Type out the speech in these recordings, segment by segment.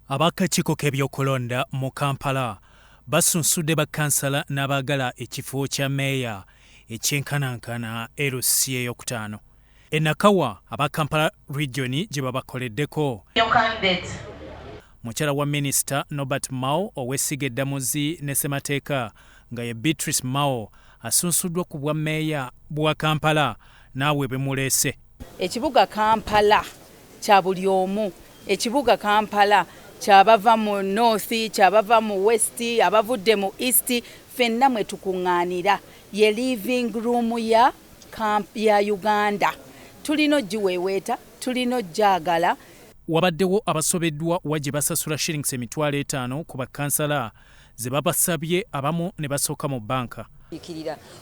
Ab'akakiiko k'ebyokulonda mu Kampala basunsudde bakkansala n'abaagala ekifo kya mmeeya ekyenkanankana LC ey'okutaano. E Nakawa aba Kampala Region gye babakoleddeko. Mukyala wa Minisita Norbert Mao ow'essiga eddamuzi ne Ssemateeka nga ye Beatrice Mao asunsuddwa ku bwa mmeeya bwa Kampala naawe bemuleese. Ekibuga Kampala kya buli omu. Ekibuga Kampala kyabava mu North, kyabava mu West, abavudde mu East, ffenna mwe tukuŋŋaanira ye living room ya Uganda. Tulina ogiweeweeta, tulina ogyagala. Wabaddewo abasobeddwa gye basasula shillings emitwalo 5 ku bakkansala ze babasabye abamu ne basooka mu banka.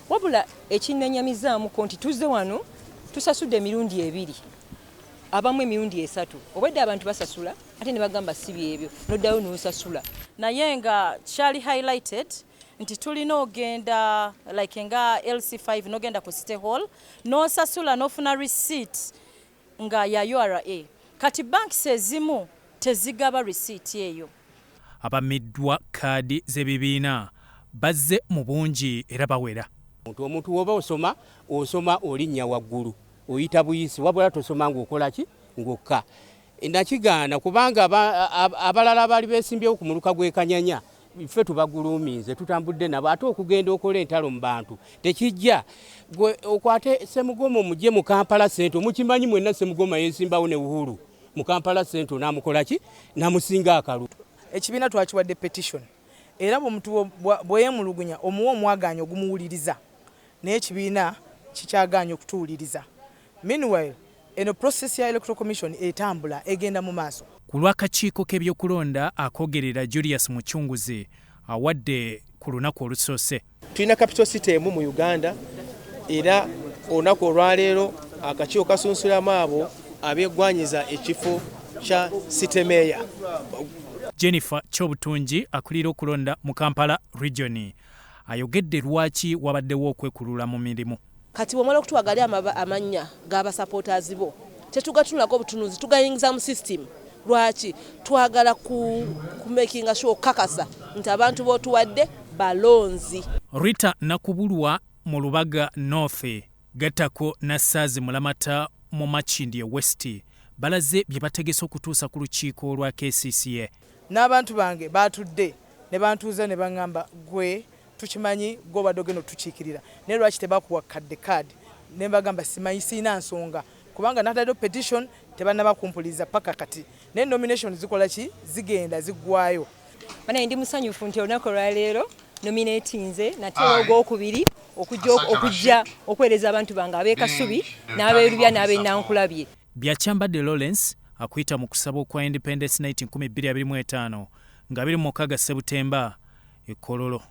Wabula ekinnenyamizaamu nti tuzze wano tusasudde emirundi 2. Abamu emirundi 3. Obwedde abantu basasula ate ne bagamba si byebyo noddayo n'osasula. Naye nga kyali highlighted nti tulina ogenda like nga LC5 n'ogenda ku City Hall n'osasula n'ofuna receipt nga ya URA. Kati banks ezimu tezigaba receipt eyo. Abamiddwa kaadi z'ebibiina bazze mu bungi era bawera. Omuntu woba osoma olinnya waggulu oyita buyisi wabula tosoma ng'okola ki ng'okka. Nakigaana kubanga abalala bali beesimbyewo ku muluka gw'ekanyanya ffe tubagulumize tutambudde nabo ate okugenda okola entalo mu bantu tekijja. Gwe okwate Ssemugoma omugye mu Kampala Centre mukimanyi mwenna Ssemugoma yeesimbawo ne Uhuru mu Kampala Centre n'amukola ki n'amusinga akalu. Ekibiina twakiwadde petition era bw'omuntu bweyemulugunya omuwa omwagaanya ogumuwuliriza naye ekibiina kikyagaanya okutuwuliriza. Meanwhile, eno process ya Electoral Commission etambula egenda mu maaso. Ku lw'akakiiko k'ebyokulonda akogerera Julius Muchunguzi awadde ku lunaku olusoose. Tulina capital city emu mu Uganda era olunaku olwaleero akakiiko kasunsulamu abo abeegwanyiza ekifo kya city mayor. Jennifer Chobutunji akulira okulonda mu Kampala Region ayogedde lwaki wabaddewo okwekulula mu mirimu. Kati bw'omala okutuwagali amannya g'abasupporters bo tetugatulako obutunuzi tugayingiza mu system. Lwaki twagala ku making sure kakasa nti abantu b'otuwadde balonzi. Rita Nakubulwa mu Lubaga North gattako Nassaazi Mulamata mu Makindye West balaze bye bategese okutuusa ku lukiiko lwa KCCA. N'abantu bange batudde ne bantuuza ne baŋŋamba gwe tukimanyi gobadde ogenda otukiikirira naye lwaki tebakuwa kadde kaadi ne bagamba simanyi siina nsonga kubanga nataddeyo petition tebannaba kumpuliza paka kati naye nomination zikola ki zigenda ziggwayo. Banaye ndi musanyufu nti olunaku olwaleero nominate nze nateera ogwokubiri okujja okuweereza abantu bange ab'ekasubi n'abeerubya n'ab'enankulabye. Byakyambadde Lawrence akuyita mu kusaba okwa Independence Night 2025 nga 26 Septemba e Kololo.